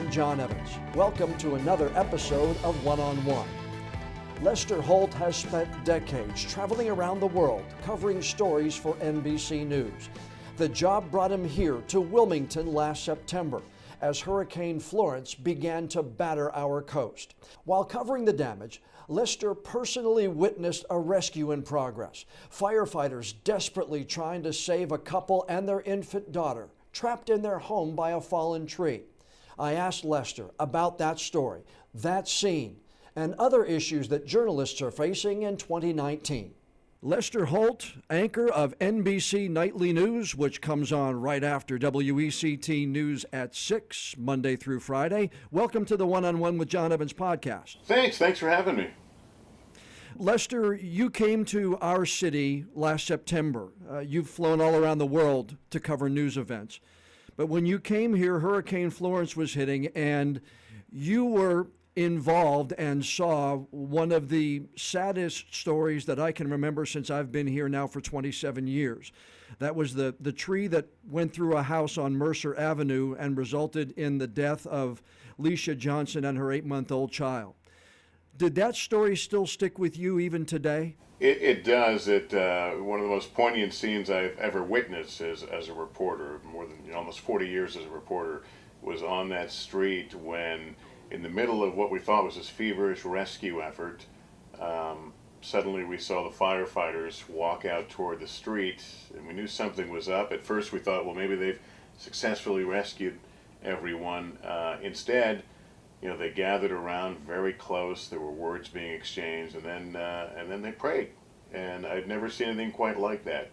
I'm John Evans. Welcome to another episode of One on One. Lester Holt has spent decades traveling around the world covering stories for NBC News. The job brought him here to Wilmington last September as Hurricane Florence began to batter our coast. While covering the damage, Lester personally witnessed a rescue in progress. Firefighters desperately trying to save a couple and their infant daughter, trapped in their home by a fallen tree. I asked Lester about that story, that scene, and other issues that journalists are facing in 2019. Lester Holt, anchor of NBC Nightly News, which comes on right after WECT News at 6, Monday through Friday. Welcome to the One-on-One with John Evans podcast. Thanks for having me. Lester, you came to our city last September. You've flown all around the world to cover news events. But when you came here, Hurricane Florence was hitting, and you were involved and saw one of the saddest stories that I can remember since I've been here now for 27 years. That was the tree that went through a house on Mercer Avenue and resulted in the death of Leisha Johnson and her 8-month-old child. Did that story still stick with you even today? It does. One of the most poignant scenes I've ever witnessed as a reporter, more than almost 40 years as a reporter, was on that street when, in the middle of what we thought was this feverish rescue effort, suddenly we saw the firefighters walk out toward the street, and we knew something was up. At first we thought, well, maybe they've successfully rescued everyone. Instead, they gathered around very close. There were words being exchanged, and then they prayed. And I'd never seen anything quite like that.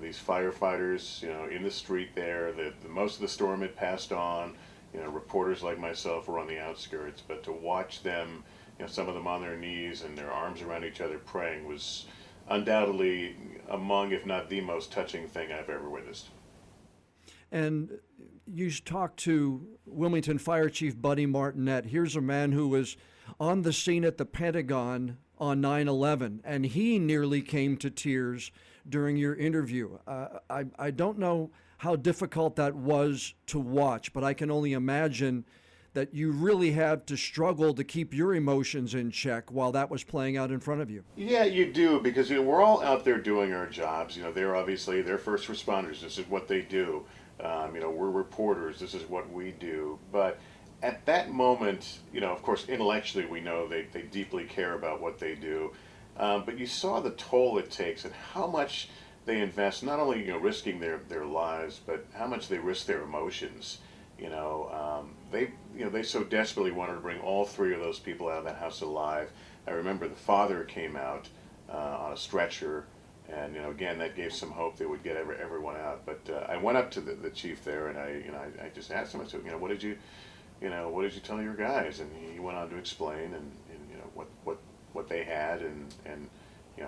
These firefighters, in the street there. Most of the storm had passed on. Reporters like myself were on the outskirts, but to watch them, some of them on their knees and their arms around each other praying was undoubtedly among, if not the most touching thing I've ever witnessed. And you talked to Wilmington Fire Chief Buddy Martinet. Here's a man who was on the scene at the Pentagon on 9/11, and he nearly came to tears during your interview. I don't know how difficult that was to watch, but I can only imagine that you really had to struggle to keep your emotions in check while that was playing out in front of you. Yeah, you do, because we're all out there doing our jobs. They're first responders. This is what they do. We're reporters. This is what we do. But at that moment, of course, intellectually we know they deeply care about what they do. But you saw the toll it takes and how much they invest, not only risking their lives, but how much they risk their emotions. They so desperately wanted to bring all three of those people out of that house alive. I remember the father came out on a stretcher, and again that gave some hope they would get everyone out. But I went up to the chief there, and I just asked him. I said, what did you tell your guys? And he went on to explain and what they had and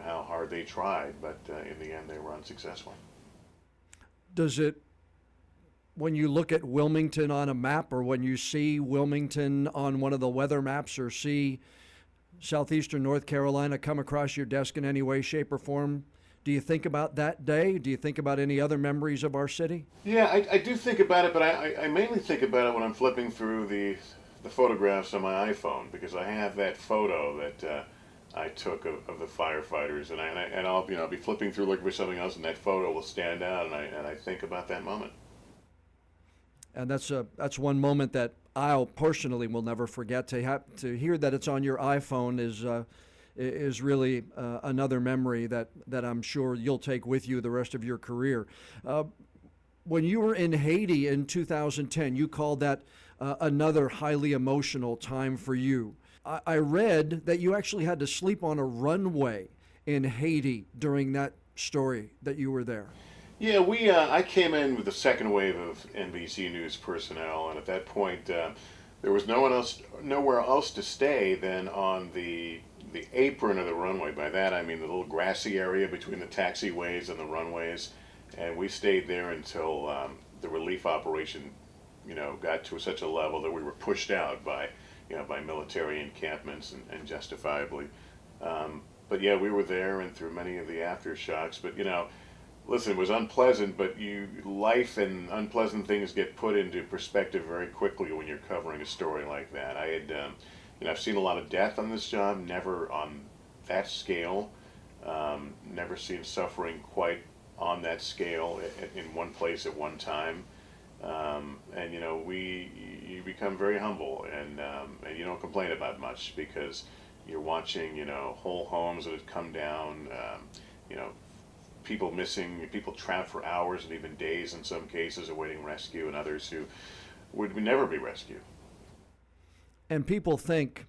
how hard they tried, but in the end they were unsuccessful. Does it, when you look at Wilmington on a map, or when you see Wilmington on one of the weather maps, or see southeastern North Carolina come across your desk in any way, shape, or form, do you think about that day? Do you think about any other memories of our city? Yeah, I do think about it, but I mainly think about it when I'm flipping through the photographs on my iPhone, because I have that photo that I took of the firefighters, and I'll be flipping through looking for something else, and that photo will stand out, and I think about that moment. And that's one moment that I personally will never forget. To hear that it's on your iPhone is really another memory that I'm sure you'll take with you the rest of your career. When you were in Haiti in 2010, you called that another highly emotional time for you. I read that you actually had to sleep on a runway in Haiti during that story that you were there. Yeah, I came in with the second wave of NBC News personnel, and at that point there was nowhere else to stay than on the apron of the runway. By that I mean the little grassy area between the taxiways and the runways, and we stayed there until the relief operation got to such a level that we were pushed out by military encampments, and justifiably. But yeah, we were there and through many of the aftershocks. But listen, it was unpleasant, but life and unpleasant things get put into perspective very quickly when you're covering a story like that. I've seen a lot of death on this job, never on that scale, never seen suffering quite on that scale in one place at one time. And you become very humble, and you don't complain about much because you're watching, whole homes that have come down, people missing, people trapped for hours and even days in some cases awaiting rescue, and others who would never be rescued. And people think,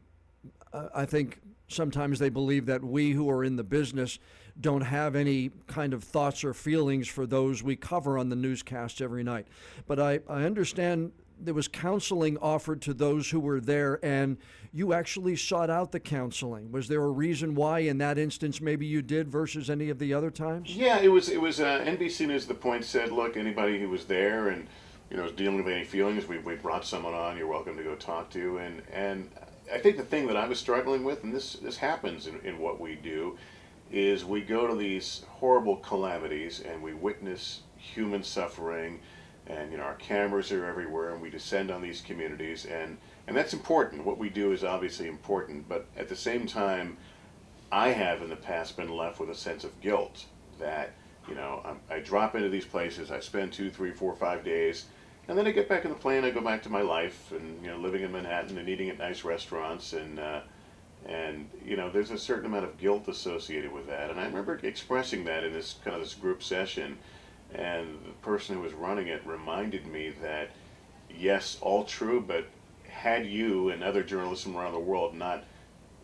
I think sometimes they believe that we who are in the business don't have any kind of thoughts or feelings for those we cover on the newscasts every night. But I understand there was counseling offered to those who were there, and you actually sought out the counseling. Was there a reason why in that instance maybe you did versus any of the other times? Yeah, it was NBC News at the point said, look, anybody who was there and was dealing with any feelings, we brought someone on you're welcome to go talk to. And I think the thing that I was struggling with, and this happens in what we do, is we go to these horrible calamities and we witness human suffering, and our cameras are everywhere, and we descend on these communities, and that's important. What we do is obviously important, but at the same time, I have in the past been left with a sense of guilt that I drop into these places, I spend 2, 3, 4, 5 days, and then I get back in the plane, I go back to my life, and living in Manhattan and eating at nice restaurants, and there's a certain amount of guilt associated with that. And I remember expressing that in this group session, and the person who was running it reminded me that, yes, all true, but had you and other journalists from around the world not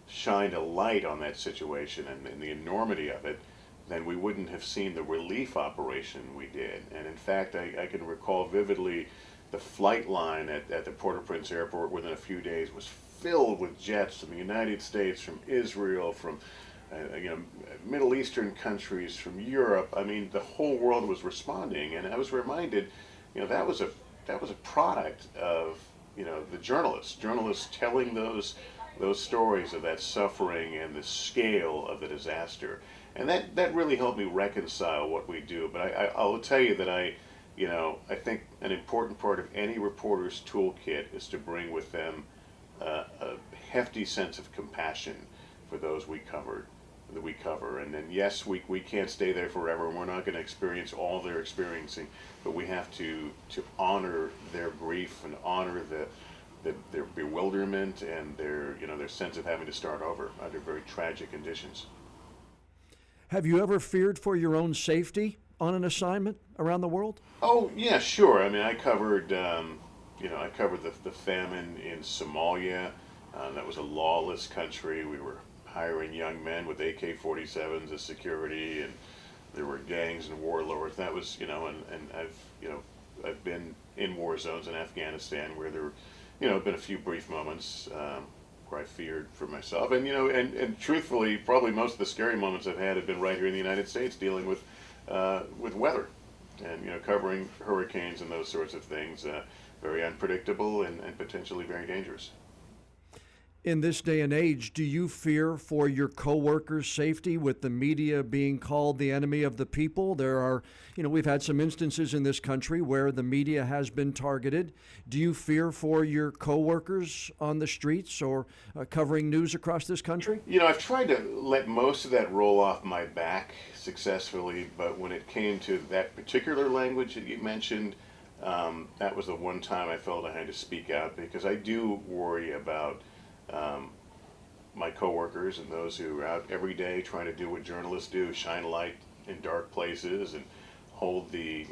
shined a light on that situation and the enormity of it, then we wouldn't have seen the relief operation we did. And in fact, I can recall vividly the flight line at the Port-au-Prince airport within a few days was filled with jets from the United States, from Israel, from Middle Eastern countries, from Europe. I mean, the whole world was responding, and I was reminded, that was a product of the journalists telling those stories of that suffering and the scale of the disaster, and that really helped me reconcile what we do. But I'll tell you that I think an important part of any reporter's toolkit is to bring with them a hefty sense of compassion for those we cover. And then, yes, we can't stay there forever, and we're not going to experience all they're experiencing, but we have to honor their grief and honor their bewilderment and their sense of having to start over under very tragic conditions. Have you ever feared for your own safety on an assignment around the world? Oh, yeah, sure. I mean, I covered the famine in Somalia. That was a lawless country. We were hiring young men with AK-47s as security, and there were gangs and warlords. That was, and I've been in war zones in Afghanistan where there, have been a few brief moments where I feared for myself, and truthfully, probably most of the scary moments I've had have been right here in the United States, dealing with weather, and covering hurricanes and those sorts of things. Very unpredictable and potentially very dangerous. In this day and age, do you fear for your coworkers' safety with the media being called the enemy of the people? There are, we've had some instances in this country where the media has been targeted. Do you fear for your coworkers on the streets or covering news across this country? I've tried to let most of that roll off my back successfully, but when it came to that particular language that you mentioned, that was the one time I felt I had to speak out, because I do worry about my coworkers and those who are out every day trying to do what journalists do, shine light in dark places and hold the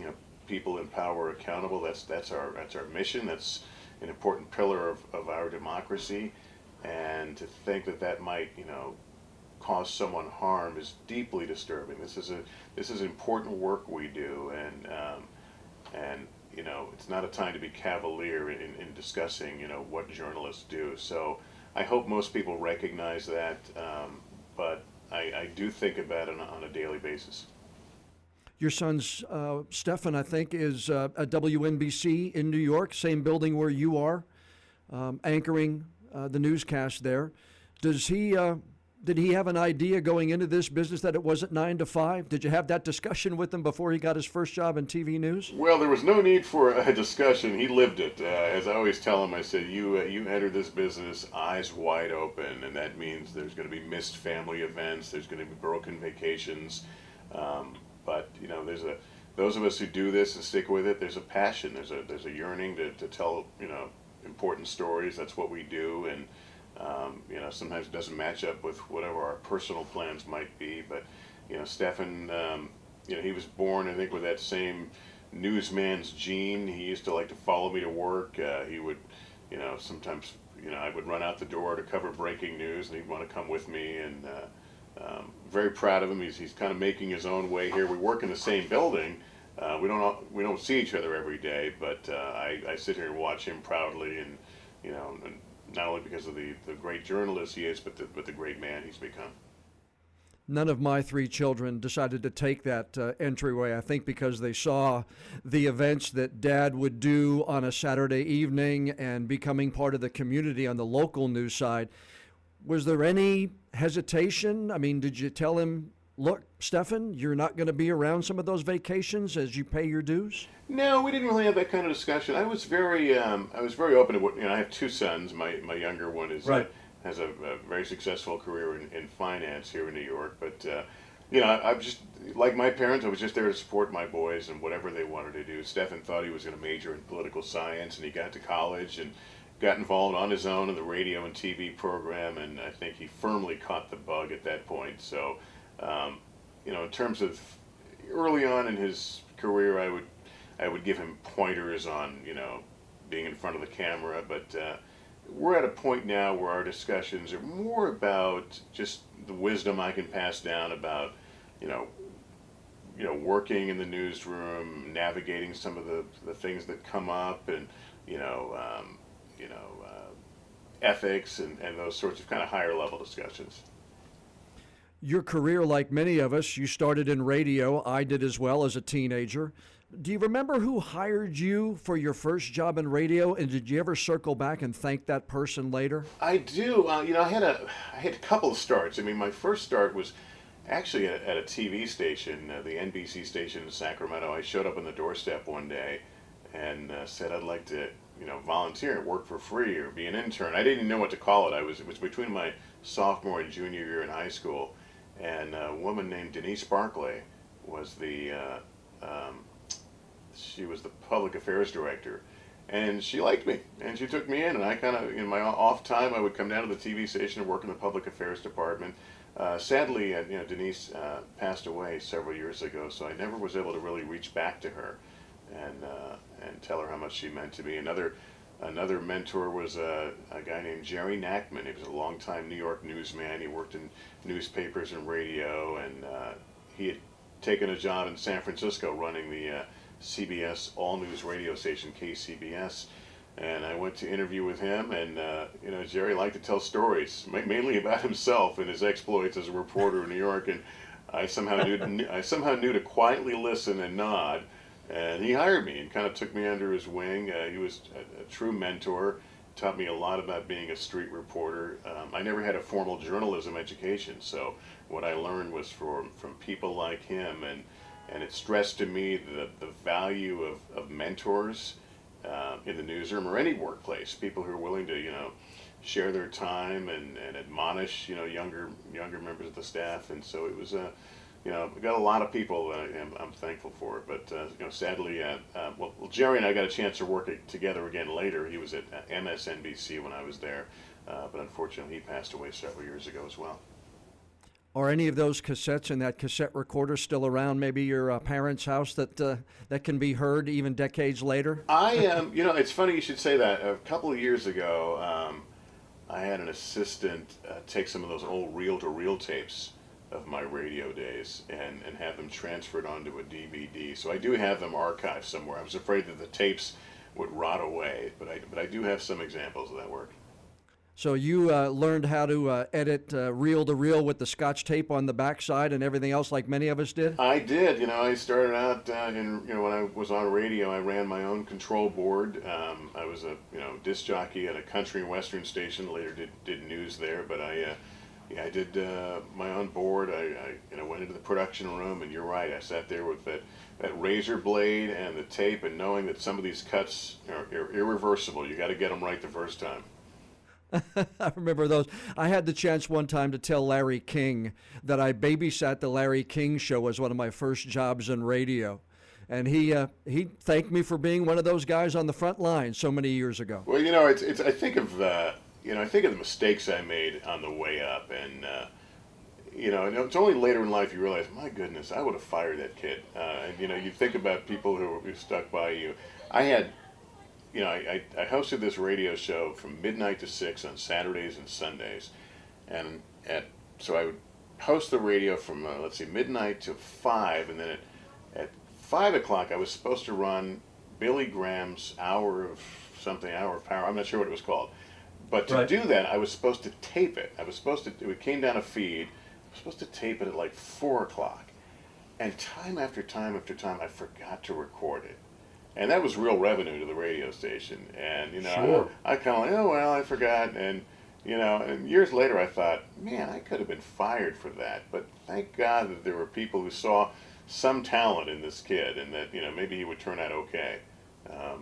people in power accountable. That's our mission. That's an important pillar of our democracy. And to think that might cause someone harm is deeply disturbing. This is important work we do, and it's not a time to be cavalier in discussing what journalists do. So I hope most people recognize that, but I do think about it on a daily basis. Your son's Stefan, I think, is at WNBC in New York, same building where you are, anchoring the newscast there. Does he Did he have an idea going into this business that it wasn't 9 to 5? Did you have that discussion with him before he got his first job in TV news? Well, there was no need for a discussion. He lived it. As I always tell him, I said, you enter this business eyes wide open, and that means there's going to be missed family events, there's going to be broken vacations. But those of us who do this and stick with it, there's a passion, there's a yearning to tell important stories. That's what we do, and sometimes it doesn't match up with whatever our personal plans might be. But Stephen, he was born, I think, with that same newsman's gene. He used to like to follow me to work. He would, sometimes, I would run out the door to cover breaking news, and he'd want to come with me. And very proud of him. He's kind of making his own way here. We work in the same building. We don't see each other every day, but I sit here and watch him proudly, and and not only because of the great journalist he is, but the great man he's become. None of my 3 children decided to take that entryway, I think because they saw the events that Dad would do on a Saturday evening and becoming part of the community on the local news side. Was there any hesitation? I mean, did you tell him, look, Stephen, you're not going to be around some of those vacations as you pay your dues? No, we didn't really have that kind of discussion. I was very open to what, I have 2 sons. My younger one is right. Has a very successful career in finance here in New York. But I'm just like my parents. I was just there to support my boys and whatever they wanted to do. Stephen thought he was going to major in political science, and he got to college and got involved on his own in the radio and TV program. And I think he firmly caught the bug at that point. So, in terms of early on in his career, I would give him pointers on being in front of the camera, but we're at a point now where our discussions are more about just the wisdom I can pass down about working in the newsroom, navigating some of the things that come up, and ethics and those sorts of kind of higher level discussions. Your career, like many of us, you started in radio. I did as well as a teenager. Do you remember who hired you for your first job in radio, and did you ever circle back and thank that person later? I do. I had a couple of starts. I mean, my first start was actually at a TV station, the NBC station in Sacramento. I showed up on the doorstep one day and said I'd like to, volunteer and work for free or be an intern. I didn't know what to call it. It was between my sophomore and junior year in high school, and a woman named Denise Barclay was she was the public affairs director, and she liked me, and she took me in, and I kind of, in my off time, I would come down to the TV station and work in the public affairs department. Sadly, Denise passed away several years ago, so I never was able to really reach back to her and tell her how much she meant to me. Another mentor was a guy named Jerry Nachman. He was a longtime New York newsman. He worked in newspapers and radio, and he had taken a job in San Francisco running the CBS all-news radio station, KCBS. And I went to interview with him, and Jerry liked to tell stories, mainly about himself and his exploits as a reporter in New York. And I somehow knew to quietly listen and nod. And he hired me and kind of took me under his wing. He was a true mentor, taught me a lot about being a street reporter. I never had a formal journalism education, so what I learned was from people like him, and it stressed to me the value of mentors in the newsroom or any workplace, people who are willing to share their time and admonish younger members of the staff. And so it was we got a lot of people that I'm thankful for. But sadly, Jerry and I got a chance to work together again later. He was at MSNBC when I was there, but unfortunately he passed away several years ago as well. Are any of those cassettes in that cassette recorder still around, maybe your parents' house, that can be heard even decades later? It's funny you should say that. A couple of years ago, I had an assistant take some of those old reel-to-reel tapes of my radio days and have them transferred onto a DVD. So I do have them archived somewhere. I was afraid that the tapes would rot away, but I do have some examples of that work. So you learned how to edit reel-to-reel with the Scotch tape on the backside and everything else like many of us did? I did. I started out when I was on radio, I ran my own control board. I was a disc jockey at a country and western station, later did news there, but I Yeah, I did my on board. I went into the production room, and you're right. I sat there with that razor blade and the tape, and knowing that some of these cuts are irreversible. You got to get them right the first time. I remember those. I had the chance one time to tell Larry King that I babysat the Larry King show as one of my first jobs in radio. And he thanked me for being one of those guys on the front line so many years ago. Well, it's. I think of I think of the mistakes I made on the way up, and and it's only later in life you realize, my goodness, I would have fired that kid. And you think about people who stuck by you. I had, I hosted this radio show from midnight to 6 on Saturdays and Sundays, and so I would host the radio from let's see, midnight to 5, and then at 5 o'clock I was supposed to run Billy Graham's hour of power. I'm not sure what it was called. But to do that, I was supposed to tape it. It came down a feed. I was supposed to tape it at like 4 o'clock. And time after time after time, I forgot to record it. And that was real revenue to the radio station. And, Sure. I kind of like, oh, well, I forgot. And, and years later I thought, man, I could have been fired for that. But thank God that there were people who saw some talent in this kid and that, maybe he would turn out okay.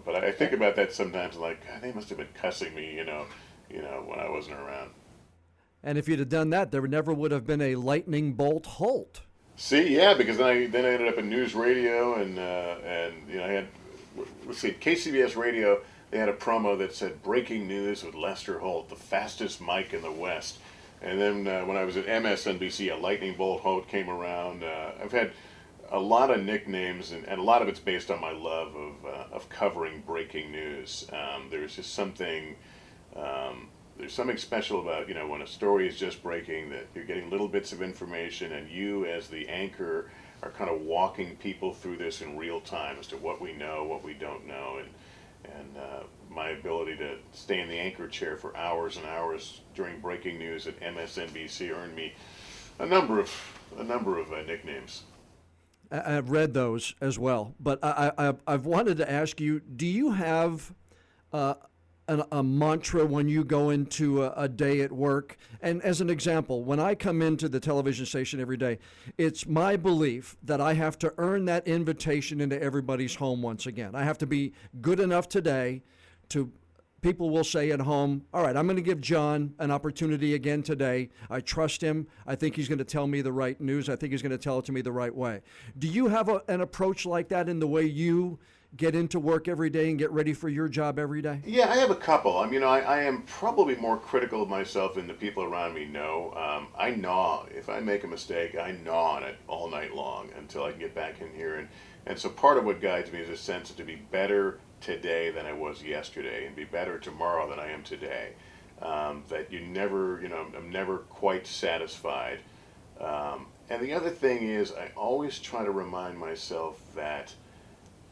But I think about that sometimes, like, God, they must have been cussing me, when I wasn't around. And if you'd have done that, there never would have been a lightning bolt Holt. See, yeah, because then I ended up in news radio, and I had, let's see, KCBS radio. They had a promo that said "Breaking News with Lester Holt, the fastest mic in the West." And then when I was at MSNBC, a lightning bolt Holt came around. I've had a lot of nicknames, and a lot of it's based on my love of covering breaking news. There's just something. There's something special about, when a story is just breaking, that you're getting little bits of information, and you as the anchor are kind of walking people through this in real time as to what we know, what we don't know, and my ability to stay in the anchor chair for hours and hours during breaking news at MSNBC earned me a number of nicknames. I've read those as well, but I've wanted to ask you, do you have a mantra when you go into a day at work? And as an example, when I come into the television station every day, it's my belief that I have to earn that invitation into everybody's home once again. I have to be good enough today to, people will say at home, all right, I'm going to give John an opportunity again today. I trust him. I think he's going to tell me the right news. I think he's going to tell it to me the right way. Do you have an approach like that in the way you get into work every day and get ready for your job every day? Yeah, I have a couple. I am probably more critical of myself than the people around me know. I gnaw. If I make a mistake, I gnaw on it all night long until I can get back in here. And so part of what guides me is a sense to be better today than I was yesterday, and be better tomorrow than I am today. That you never, I'm never quite satisfied. And the other thing is, I always try to remind myself that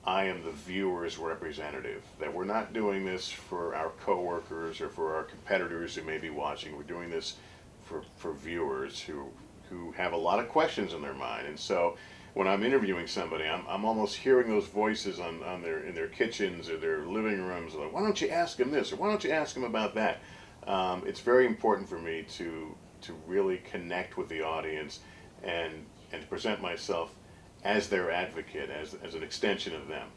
I am the viewer's representative, that we're not doing this for our coworkers or for our competitors who may be watching. We're doing this for viewers who have a lot of questions in their mind. And so when I'm interviewing somebody, I'm almost hearing those voices in their kitchens or their living rooms, like, why don't you ask them this, or why don't you ask them about that? It's very important for me to really connect with the audience and to present myself as their advocate, as an extension of them.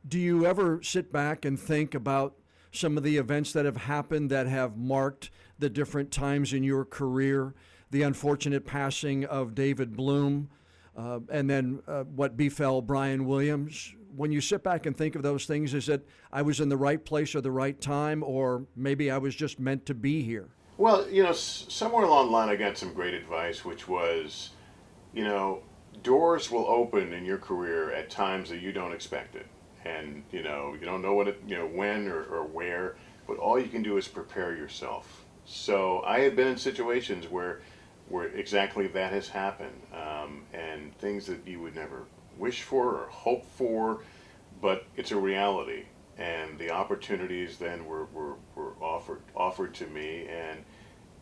Do you ever sit back and think about some of the events that have happened that have marked the different times in your career? The unfortunate passing of David Bloom, and then what befell Brian Williams. When you sit back and think of those things, is it I was in the right place at the right time, or maybe I was just meant to be here? Well, somewhere along the line I got some great advice, which was, doors will open in your career at times that you don't expect it. And, you don't know when or where, but all you can do is prepare yourself. So I have been in situations where exactly that has happened, and things that you would never wish for or hope for, but it's a reality. And the opportunities then were offered to me, and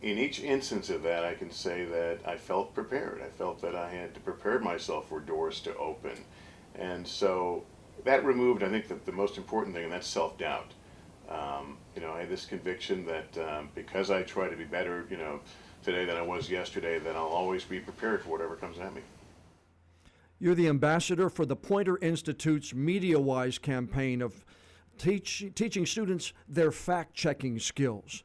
in each instance of that, I can say that I felt prepared. I felt that I had to prepare myself for doors to open. And so that removed, I think, the most important thing, and that's self-doubt. I had this conviction that because I try to be better, today than I was yesterday, that I'll always be prepared for whatever comes at me. You're the ambassador for the Poynter Institute's MediaWise campaign of teaching students their fact-checking skills.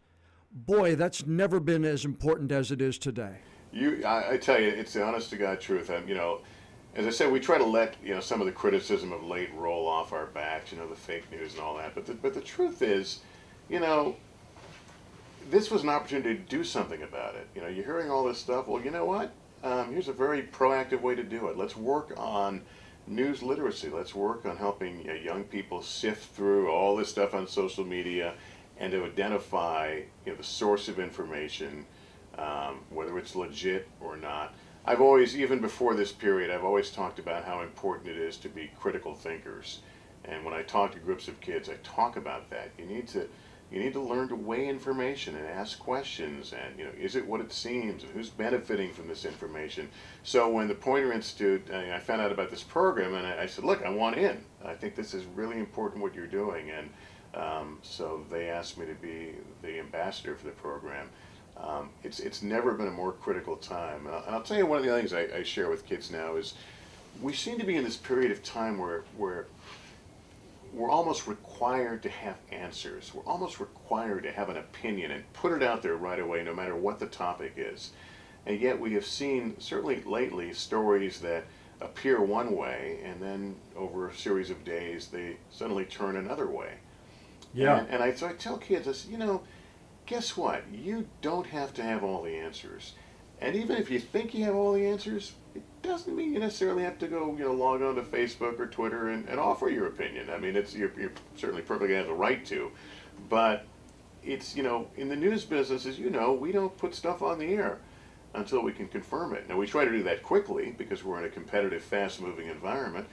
Boy, that's never been as important as it is today. I tell you, it's the honest-to-God truth. As I said, we try to let some of the criticism of late roll off our backs, the fake news and all that. But the truth is, this was an opportunity to do something about it. You're hearing all this stuff. Well, you know what? Here's a very proactive way to do it. Let's work on news literacy. Let's work on helping young people sift through all this stuff on social media and to identify the source of information, whether it's legit or not. I've always, even before this period, I've always talked about how important it is to be critical thinkers. And when I talk to groups of kids, I talk about that. You need to learn to weigh information and ask questions, and is it what it seems, and who's benefiting from this information. So when the Poynter Institute, I found out about this program, and I said, look, I want in. I think this is really important what you're doing, and so they asked me to be the ambassador for the program. It's never been a more critical time. And I'll tell you, one of the things I share with kids now is we seem to be in this period of time where we're almost required to have answers. We're almost required to have an opinion and put it out there right away, no matter what the topic is. And yet we have seen, certainly lately, stories that appear one way, and then over a series of days, they suddenly turn another way. Yeah. So I tell kids, I say, guess what? You don't have to have all the answers. And even if you think you have all the answers, it doesn't mean you necessarily have to go, log on to Facebook or Twitter and offer your opinion. I mean, you're certainly perfectly have the right to, but it's, in the news business, as you know, we don't put stuff on the air until we can confirm it. Now, we try to do that quickly because we're in a competitive, fast-moving environment,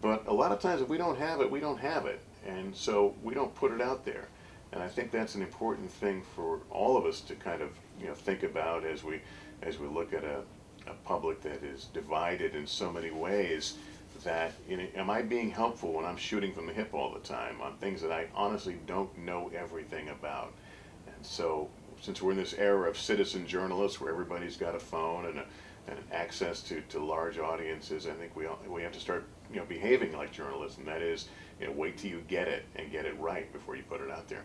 but a lot of times if we don't have it, we don't have it, and so we don't put it out there. And I think that's an important thing for all of us to kind of, think about as we look at a public that is divided in so many ways. That am I being helpful when I'm shooting from the hip all the time on things that I honestly don't know everything about? And so, since we're in this era of citizen journalists where everybody's got a phone and access to large audiences, I think we have to start behaving like journalists, and that is wait till you get it and get it right before you put it out there.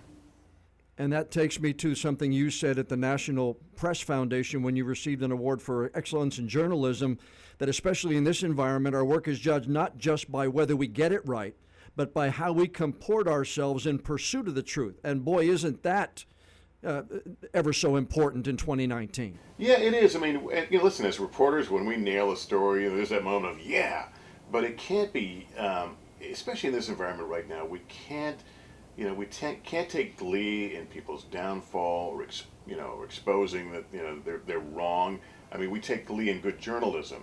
And that takes me to something you said at the National Press Foundation when you received an award for excellence in journalism, that especially in this environment, our work is judged not just by whether we get it right, but by how we comport ourselves in pursuit of the truth. And boy, isn't that ever so important in 2019. Yeah, it is. I mean, listen, as reporters, when we nail a story, there's that moment of, yeah, but it can't be, especially in this environment right now, we can't can't take glee in people's downfall or exposing that they're wrong. I mean, we take glee in good journalism,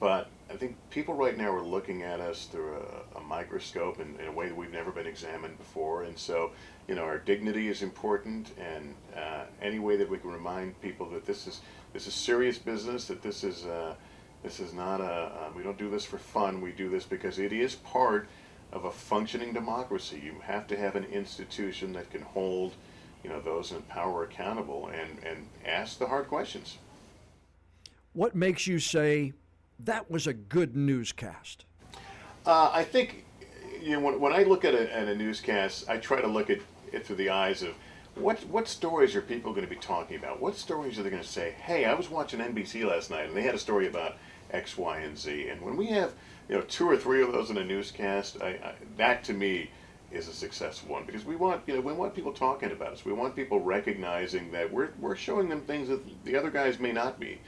but I think people right now are looking at us through a microscope in a way that we've never been examined before, and so our dignity is important, and any way that we can remind people that this is serious business, that this is not we don't do this for fun. We do this because it is part of a functioning democracy. You have to have an institution that can hold, those in power accountable and ask the hard questions. What makes you say that was a good newscast? I think, when I look at a newscast, I try to look at it through the eyes of what stories are people going to be talking about? What stories are they going to say? Hey, I was watching NBC last night and they had a story about X, Y, and Z. And when we have 2 or 3 of those in a newscast, that to me is a successful one, because we want people talking about us. We want people recognizing that we're showing them things that the other guys may not be.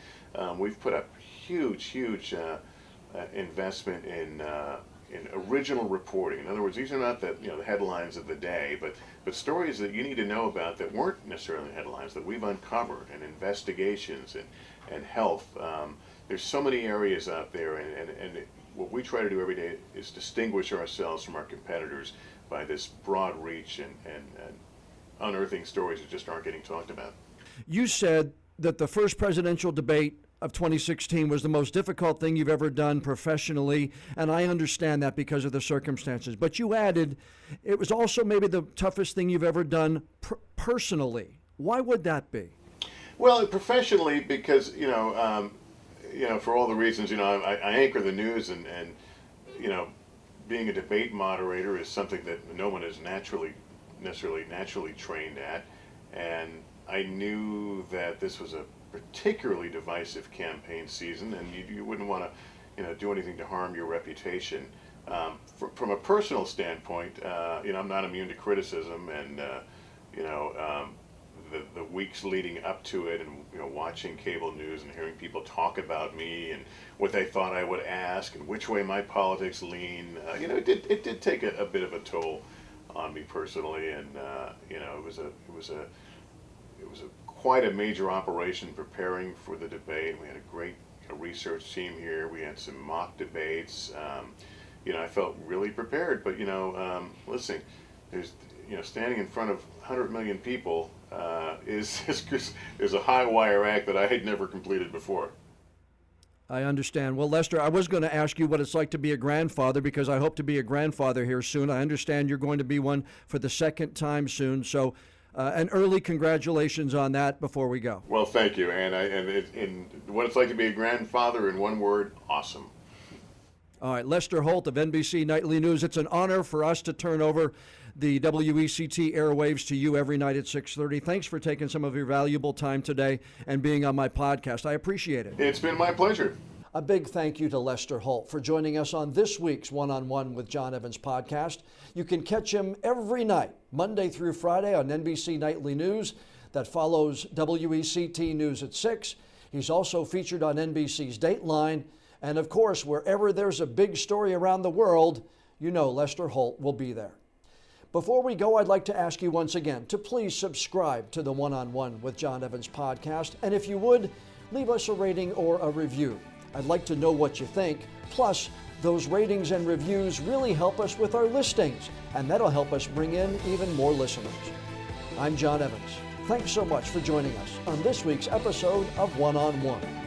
We've put up huge investment in original reporting. In other words, these are not the headlines of the day, but stories that you need to know about that weren't necessarily headlines that we've uncovered, and investigations and health. There's so many areas out there, and what we try to do every day is distinguish ourselves from our competitors by this broad reach and unearthing stories that just aren't getting talked about. You said that the first presidential debate of 2016 was the most difficult thing you've ever done professionally, and I understand that because of the circumstances. But you added it was also maybe the toughest thing you've ever done personally. Why would that be? Well, professionally, because for all the reasons, I anchor the news, and being a debate moderator is something that no one is necessarily trained at, and I knew that this was a particularly divisive campaign season, and you wouldn't want to, do anything to harm your reputation. From a personal standpoint, I'm not immune to criticism, and the weeks leading up to it, and watching cable news and hearing people talk about me and what they thought I would ask and which way my politics lean, it did take a bit of a toll on me personally, and it was quite a major operation preparing for the debate. We had a great research team here. We had some mock debates. I felt really prepared, but listen, there's standing in front of 100 million people is a high wire act that I had never completed before. I understand. Well, Lester, I was going to ask you what it's like to be a grandfather, because I hope to be a grandfather here soon. I understand you're going to be one for the second time soon. So, an early congratulations on that before we go. Well, thank you. And what it's like to be a grandfather in one word: awesome. All right, Lester Holt of NBC Nightly News. It's an honor for us to turn over the WECT airwaves to you every night at 6:30. Thanks for taking some of your valuable time today and being on my podcast. I appreciate it. It's been my pleasure. A big thank you to Lester Holt for joining us on this week's One-on-One with John Evans podcast. You can catch him every night, Monday through Friday, on NBC Nightly News. That follows WECT News at 6. He's also featured on NBC's Dateline. And of course, wherever there's a big story around the world, Lester Holt will be there. Before we go, I'd like to ask you once again to please subscribe to the One-on-One with John Evans podcast. And if you would, leave us a rating or a review. I'd like to know what you think. Plus, those ratings and reviews really help us with our listings, and that'll help us bring in even more listeners. I'm John Evans. Thanks so much for joining us on this week's episode of One-on-One.